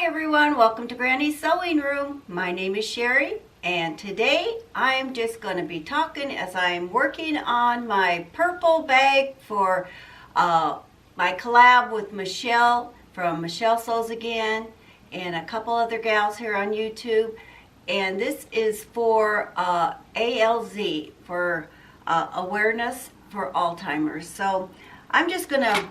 everyone, welcome to Granny's Sewing Room. My name is Sherry and today I'm just going to be talking as I'm working on my purple bag for my collab with Michelle from Michelle Sews Again and a couple other gals here on YouTube. And this is for ALZ, for awareness for Alzheimer's. So I'm just going to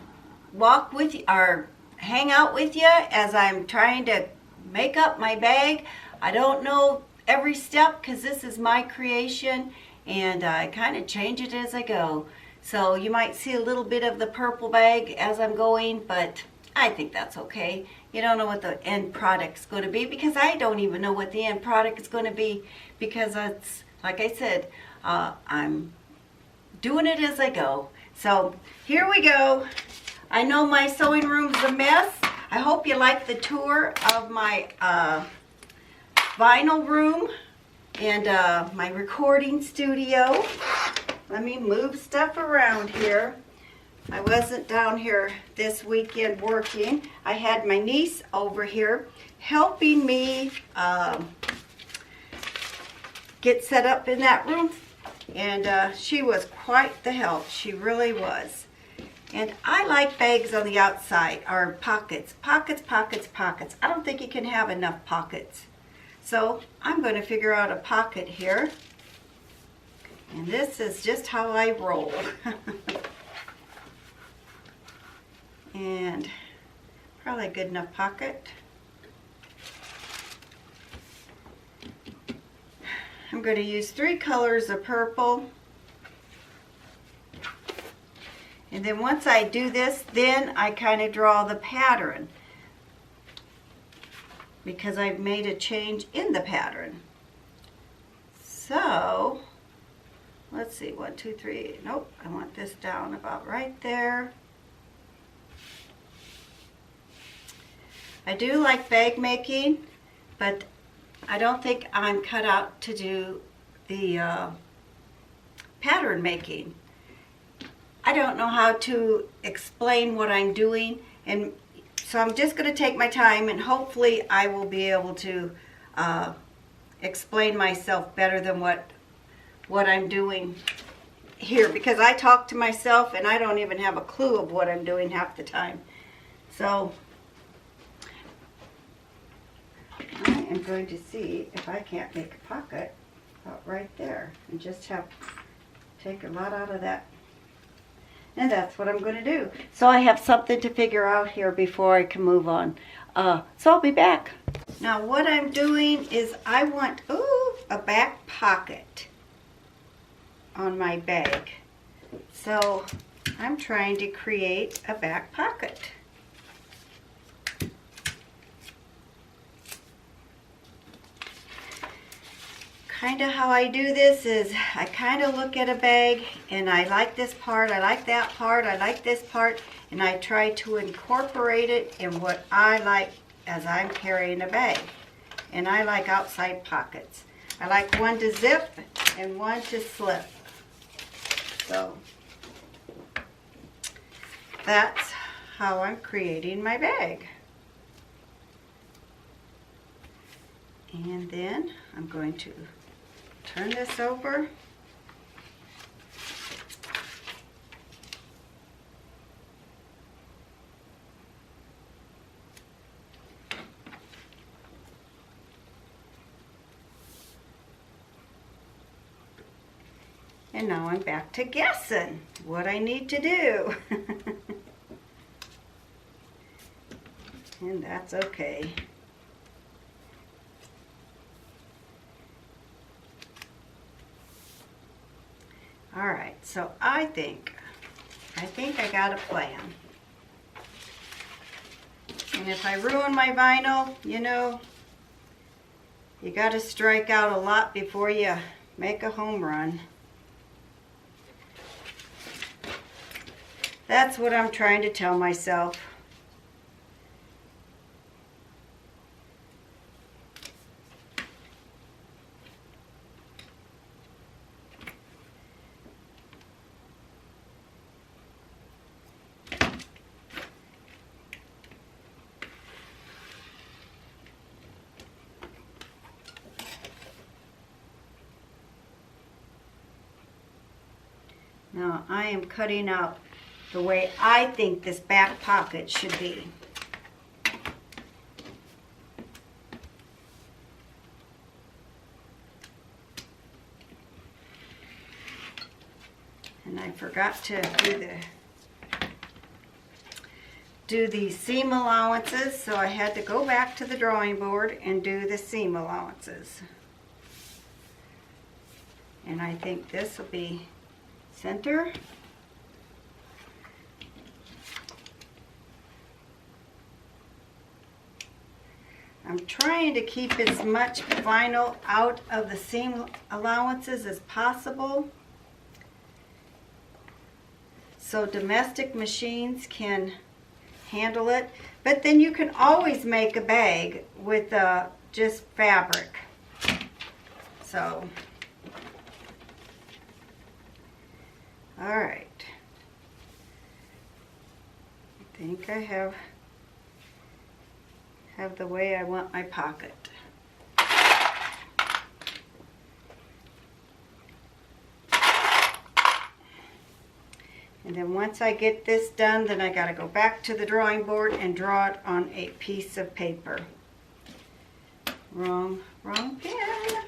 walk with you, or hang out with you as I'm trying to make up my bag. I don't know every step because this is my creation and I kind of change it as I go. So you might see a little bit of the purple bag as I'm going, but I think that's okay. You don't know what the end product's going to be because I don't even know what the end product is going to be because it's, like I said, I'm doing it as I go. So here we go. I know my sewing room's a mess. I hope you like the tour of my vinyl room and my recording studio. Let me move stuff around here. I wasn't down here this weekend working. I had my niece over here helping me get set up in that room, and she was quite the help. She really was. And I like bags on the outside, or pockets. Pockets, pockets, pockets. I don't think you can have enough pockets. So I'm going to figure out a pocket here. And this is just how I roll. And probably a good enough pocket. I'm going to use 3 colors of purple. And then once I do this, then I kind of draw the pattern because I've made a change in the pattern. So, let's see, 1, 2, 3. Nope, I want this down about right there. I do like bag making, but I don't think I'm cut out to do the pattern making. I don't know how to explain what I'm doing, and so I'm just going to take my time and hopefully I will be able to explain myself better than what I'm doing here, because I talk to myself and I don't even have a clue of what I'm doing half the time. So I am going to see if I can't make a pocket about right there and just take a lot out of that. And that's what I'm going to do. So I have something to figure out here before I can move on. So I'll be back. Now what I'm doing is I want a back pocket on my bag. So I'm trying to create a back pocket. Kind of how I do this is I kind of look at a bag and I like this part, I like that part, I like this part, and I try to incorporate it in what I like as I'm carrying a bag. And I like outside pockets. I like one to zip and one to slip. So that's how I'm creating my bag. And then I'm going to turn this over. And now I'm back to guessing what I need to do. And that's okay. All right, so I think I got a plan. And if I ruin my vinyl, you know, you got to strike out a lot before you make a home run. That's what I'm trying to tell myself. Now I am cutting out the way I think this back pocket should be. And I forgot to do the seam allowances, so I had to go back to the drawing board and do the seam allowances. And I think this will be center. I'm trying to keep as much vinyl out of the seam allowances as possible so domestic machines can handle it. But then you can always make a bag with just fabric. So, all right. I think I have the way I want my pocket. And then once I get this done, then I got to go back to the drawing board and draw it on a piece of paper. Wrong pen.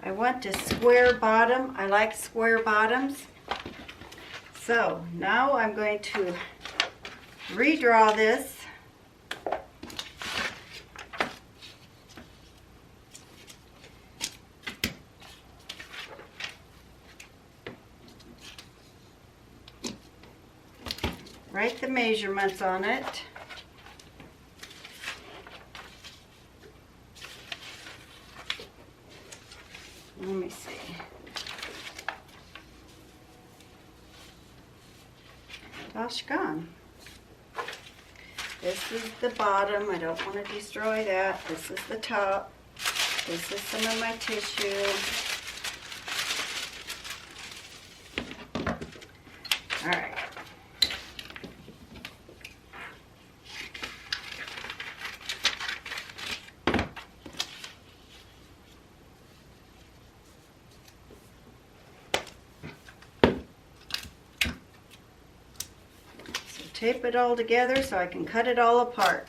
I want a square bottom. I like square bottoms. So now I'm going to redraw this. Write the measurements on it. Let me see. Gosh gone. This is the bottom. I don't want to destroy that. This is the top. This is some of my tissue. All right. Tape it all together so I can cut it all apart.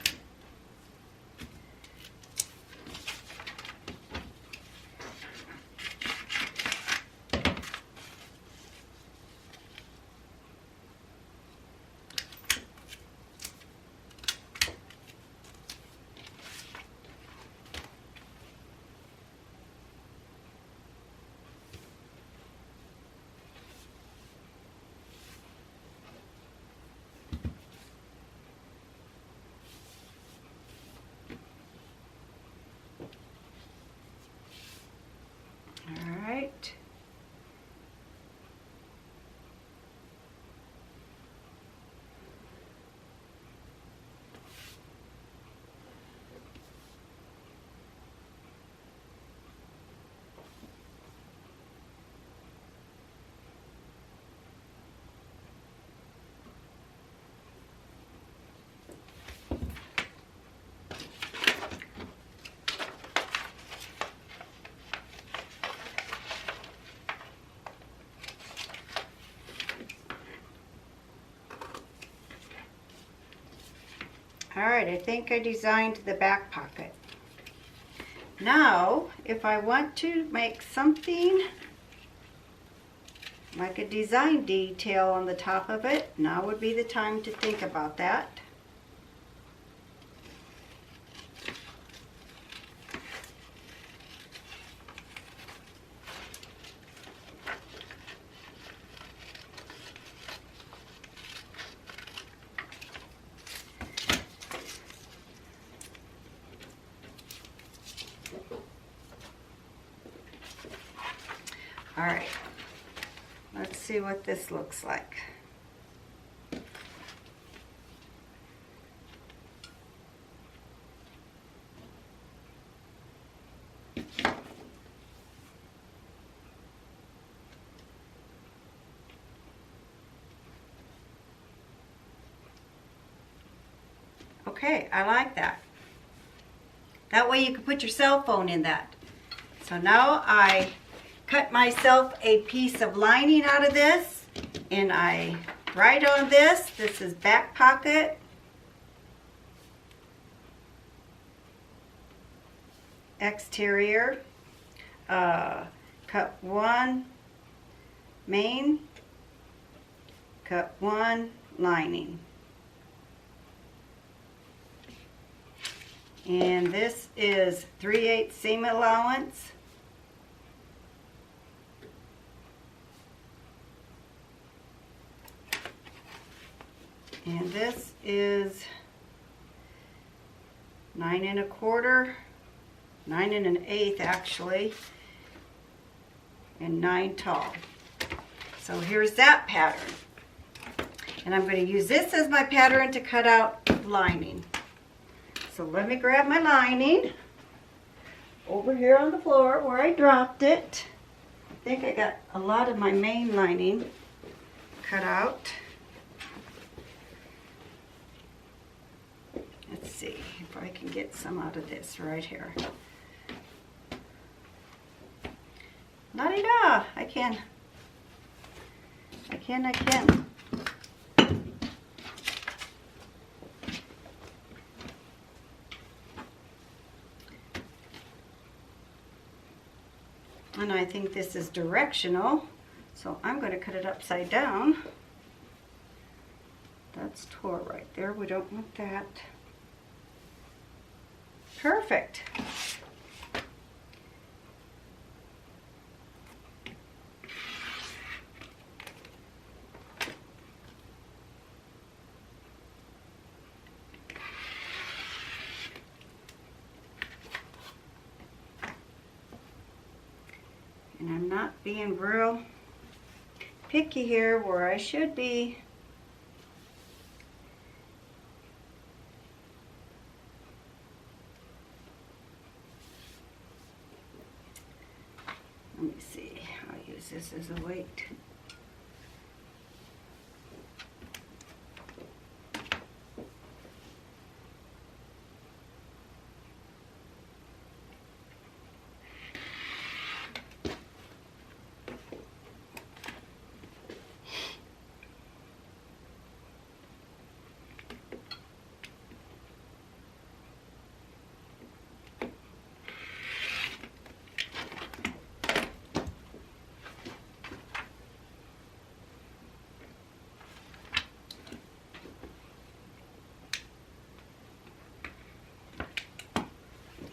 All right. All right, I think I designed the back pocket. Now, if I want to make something like a design detail on the top of it, now would be the time to think about that. All right, let's see what this looks like. Okay, I like that. That way you can put your cell phone in that. So now I cut myself a piece of lining out of this, and I write on this. This is back pocket. Exterior. Cut one main, cut one lining. And this is 3/8 seam allowance. And this is 9 1/4, 9 1/8 actually, and 9 tall. So here's that pattern. And I'm going to use this as my pattern to cut out lining. So let me grab my lining over here on the floor where I dropped it. I think I got a lot of my main lining cut out. Let's see if I can get some out of this right here. La-di-da! I can. And I think this is directional, so I'm going to cut it upside down. That's tore right there. We don't want that. Perfect. And I'm not being real picky here where I should be. Let me see, I'll use this as a weight.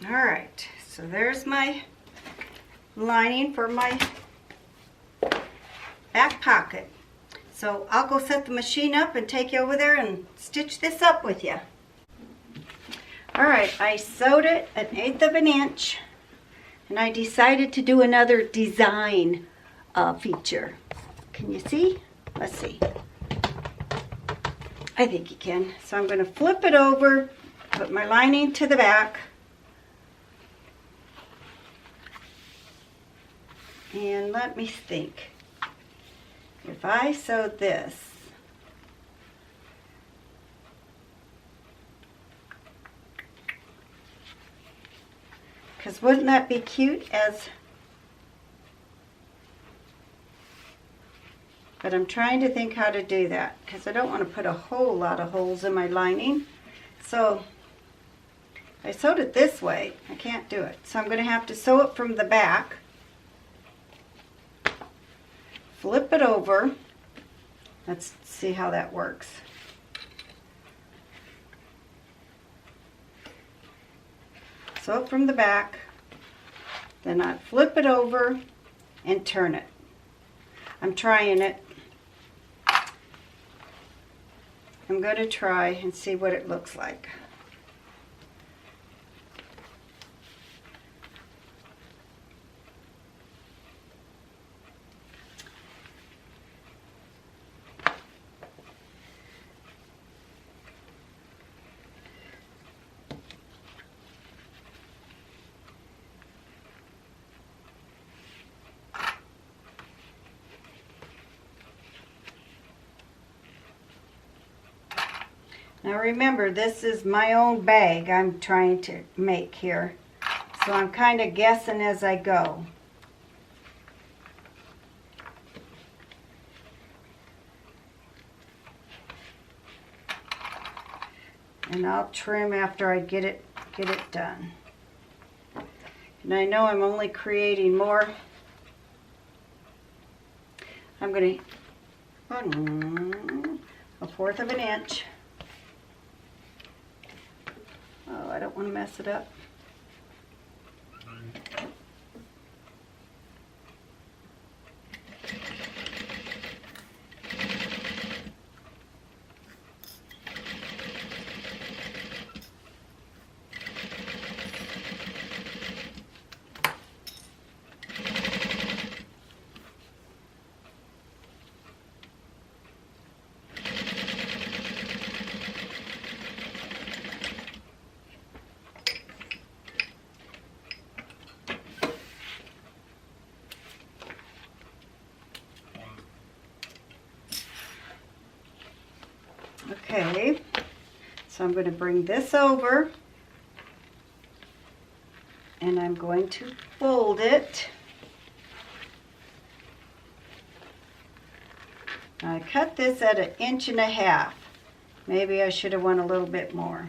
All right, so there's my lining for my back pocket. So I'll go set the machine up and take you over there and stitch this up with you. All right, I sewed it 1/8 of an inch, and I decided to do another design feature. Can you see? Let's see. I think you can. So I'm going to flip it over, put my lining to the back, and let me think. If I sewed this, because wouldn't that be cute as, but I'm trying to think how to do that because I don't want to put a whole lot of holes in my lining. So I sewed it this way. I can't do it. So I'm going to have to sew it from the back. Flip it over. Let's see how that works. Sew it from the back. Then I flip it over and turn it. I'm trying it. I'm going to try and see what it looks like. Now remember, this is my own bag I'm trying to make here. So I'm kind of guessing as I go. And I'll trim after I get it done. And I know I'm only creating more. I'm going to 1/4 of an inch. Oh, I don't want to mess it up. Okay, so I'm going to bring this over and I'm going to fold it. I cut this at 1.5 inches. Maybe I should have went a little bit more.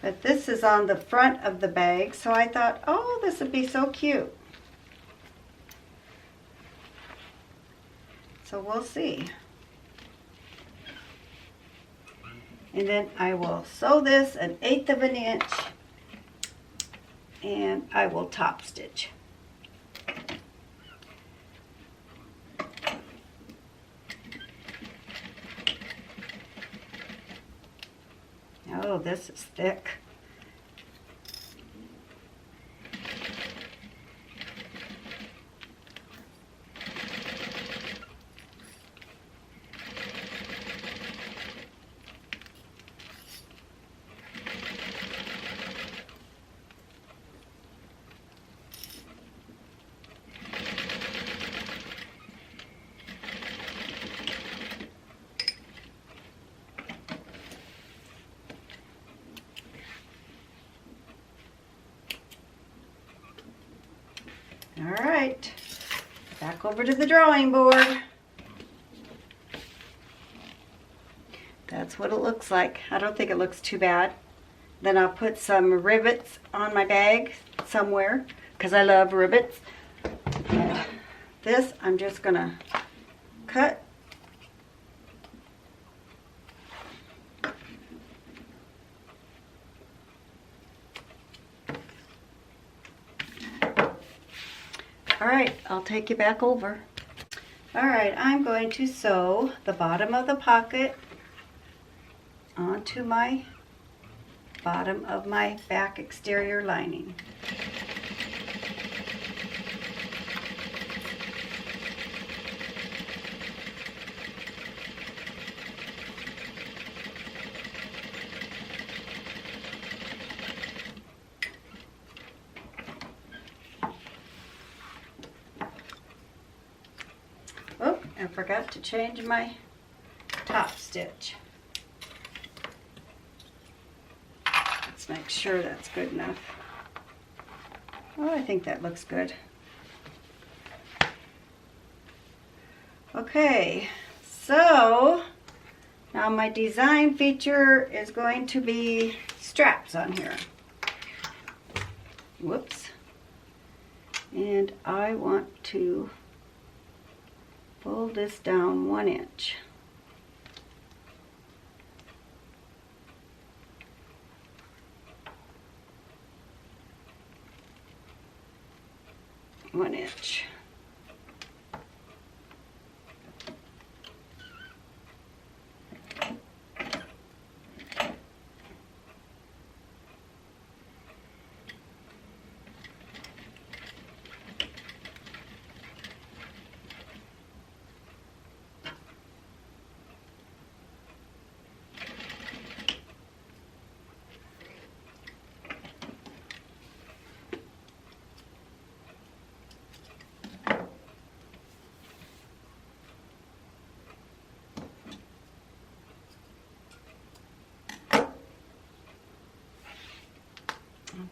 But this is on the front of the bag, so I thought, oh, this would be so cute. So we'll see. And then I will sew this 1/8 of an inch and I will top stitch. Oh, this is thick. All right, back over to the drawing board. That's what it looks like. I don't think it looks too bad. Then I'll put some rivets on my bag somewhere because I love rivets. And this I'm just gonna cut. All right, I'll take you back over. All right, I'm going to sew the bottom of the pocket onto my bottom of my back exterior lining. Oh, I forgot to change my top stitch. Let's make sure that's good enough. Oh, I think that looks good. Okay, so now my design feature is going to be straps on here. Whoops. And I want to fold this down 1 inch. One inch.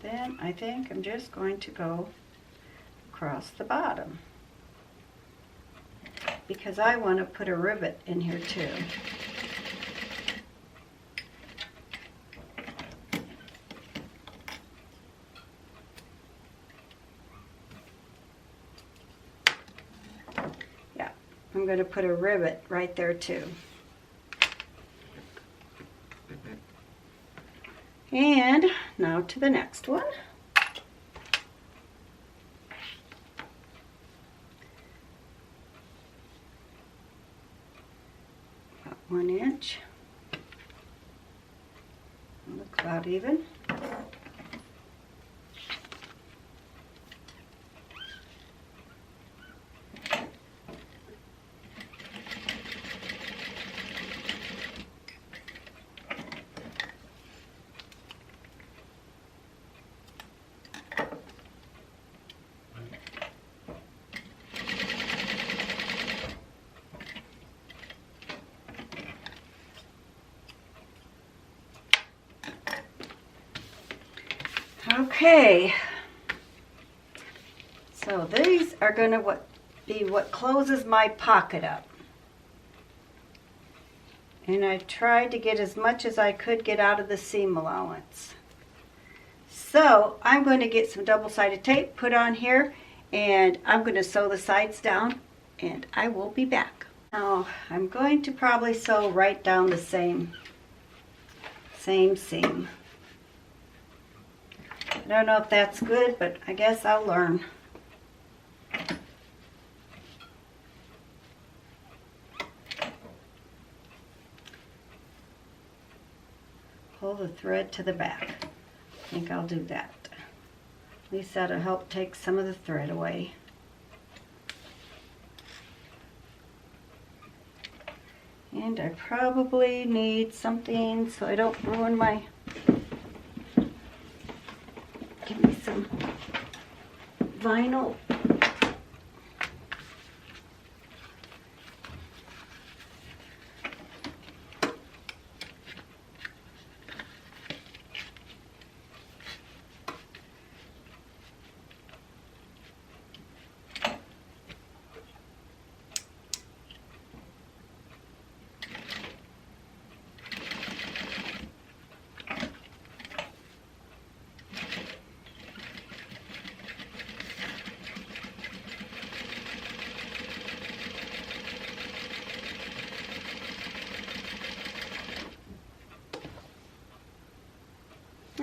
Then I think I'm just going to go across the bottom because I want to put a rivet in here too. Yeah, I'm going to put a rivet right there too. And now to the next one. About 1 inch. Looks about even. Okay, so these are going to be what closes my pocket up. And I tried to get as much as I could get out of the seam allowance. So I'm going to get some double-sided tape put on here, and I'm going to sew the sides down, and I will be back. Now I'm going to probably sew right down the same seam. I don't know if that's good, but I guess I'll learn. Pull the thread to the back. I think I'll do that. At least that'll help take some of the thread away. And I probably need something so I don't ruin my... Give me some vinyl.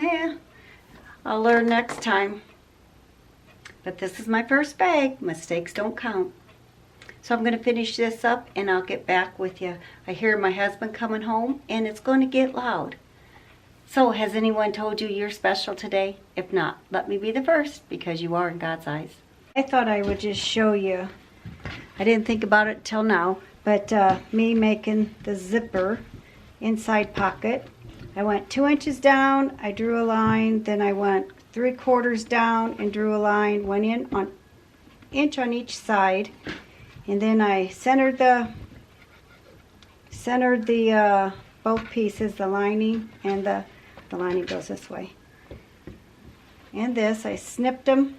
Yeah, I'll learn next time. But this is my first bag. Mistakes don't count. So I'm going to finish this up and I'll get back with you. I hear my husband coming home and it's going to get loud. So has anyone told you you're special today? If not, let me be the first because you are in God's eyes. I thought I would just show you. I didn't think about it till now, but me making the zipper inside pocket. I went 2 inches down, I drew a line, then I went 3/4 down and drew a line, went in on inch on each side, and then I centered the both pieces, the lining and the lining goes this way. And this, I snipped them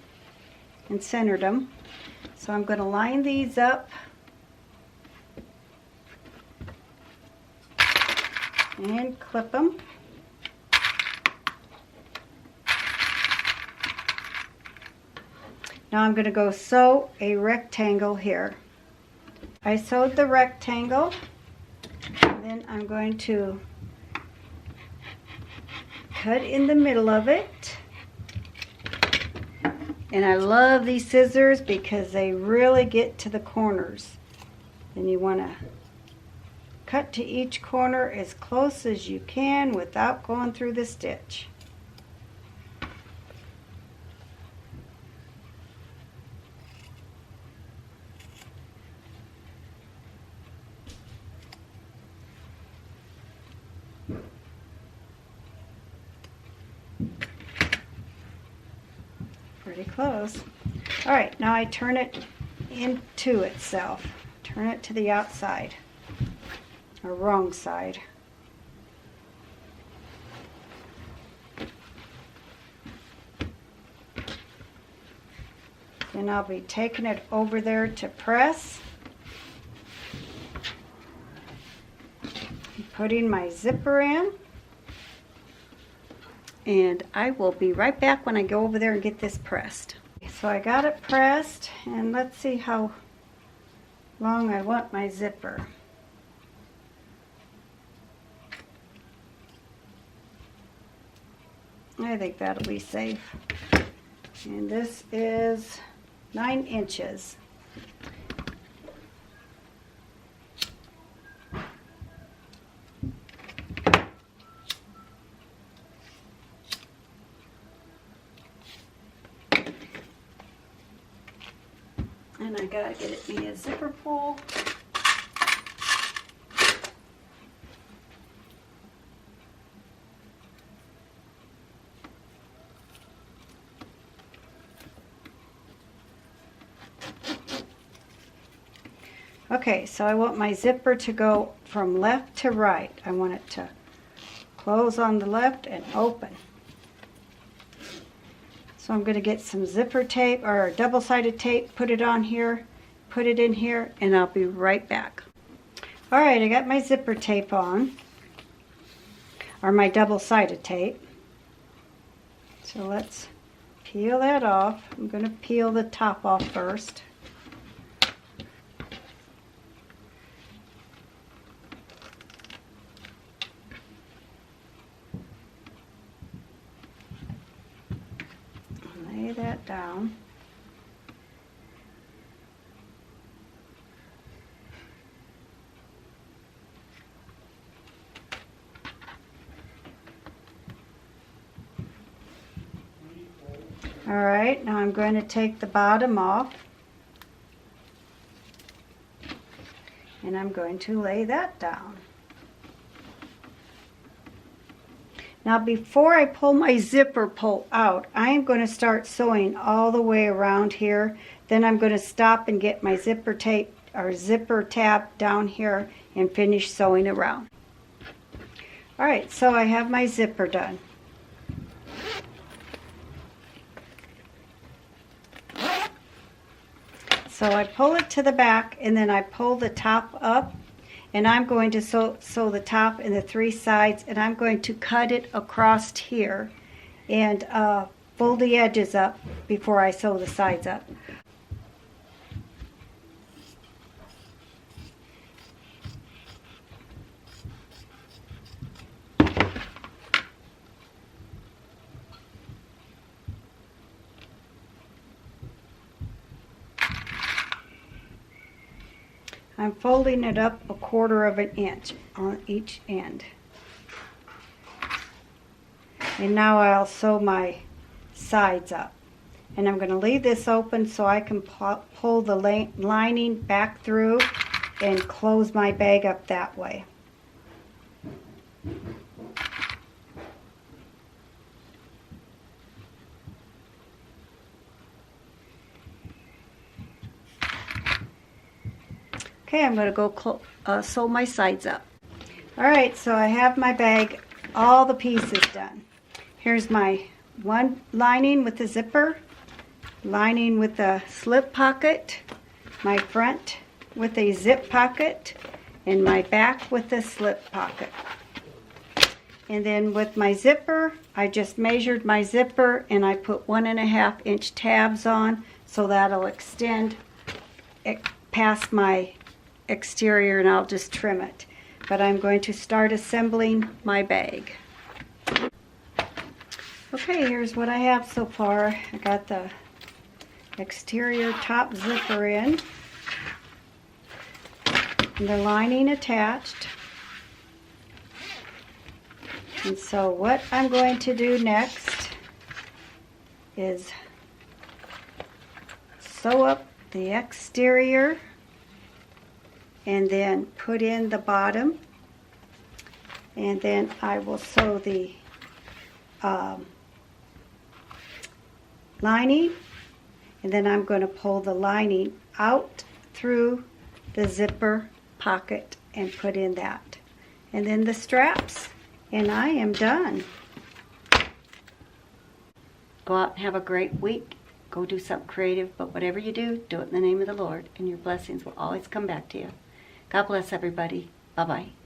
and centered them. So I'm going to line these up and clip them. Now I'm going to go sew a rectangle here. I sewed the rectangle, and then I'm going to cut in the middle of it. And I love these scissors because they really get to the corners. Then you want to cut to each corner as close as you can without going through the stitch. Pretty close. All right, now I turn it into itself. Turn it to the outside, or wrong side. and I'll be taking it over there to press. Putting my zipper in. And I will be right back when I go over there and get this pressed. So I got it pressed, and let's see how long I want my zipper. I think that'll be safe. And this is 9 inches. And I gotta get it me a zipper pull. Okay, so I want my zipper to go from left to right. I want it to close on the left and open. So I'm going to get some zipper tape or double-sided tape, put it on here, put it in here, and I'll be right back. Alright, I got my zipper tape on, or my double-sided tape. So let's peel that off. I'm going to peel the top off first. Lay that down. All right, now I'm going to take the bottom off, and I'm going to lay that down. Now before I pull my zipper pull out, I am going to start sewing all the way around here. Then I'm going to stop and get my zipper tape or zipper tab down here and finish sewing around. Alright, so I have my zipper done. So I pull it to the back and then I pull the top up. And I'm going to sew the top and the 3 sides, and I'm going to cut it across here and fold the edges up before I sew the sides up. I'm folding it up 1/4 of an inch on each end. And now I'll sew my sides up. And I'm going to leave this open so I can pull the lining back through and close my bag up that way. Okay, I'm going to go sew my sides up. Alright, so I have my bag, all the pieces done. Here's my one lining with the zipper, lining with the slip pocket, my front with a zip pocket, and my back with the slip pocket. And then with my zipper, I just measured my zipper and I put 1.5 inch tabs on, so that'll extend past my exterior, and I'll just trim it. But I'm going to start assembling my bag. Okay, here's what I have so far. I got the exterior top zipper in, and the lining attached. And so what I'm going to do next is sew up the exterior and then put in the bottom, and then I will sew the lining, and then I'm going to pull the lining out through the zipper pocket and put in that, and then the straps, and I am done. Go out and have a great week, go do something creative, but whatever you do, do it in the name of the Lord, and your blessings will always come back to you. God bless everybody. Bye-bye.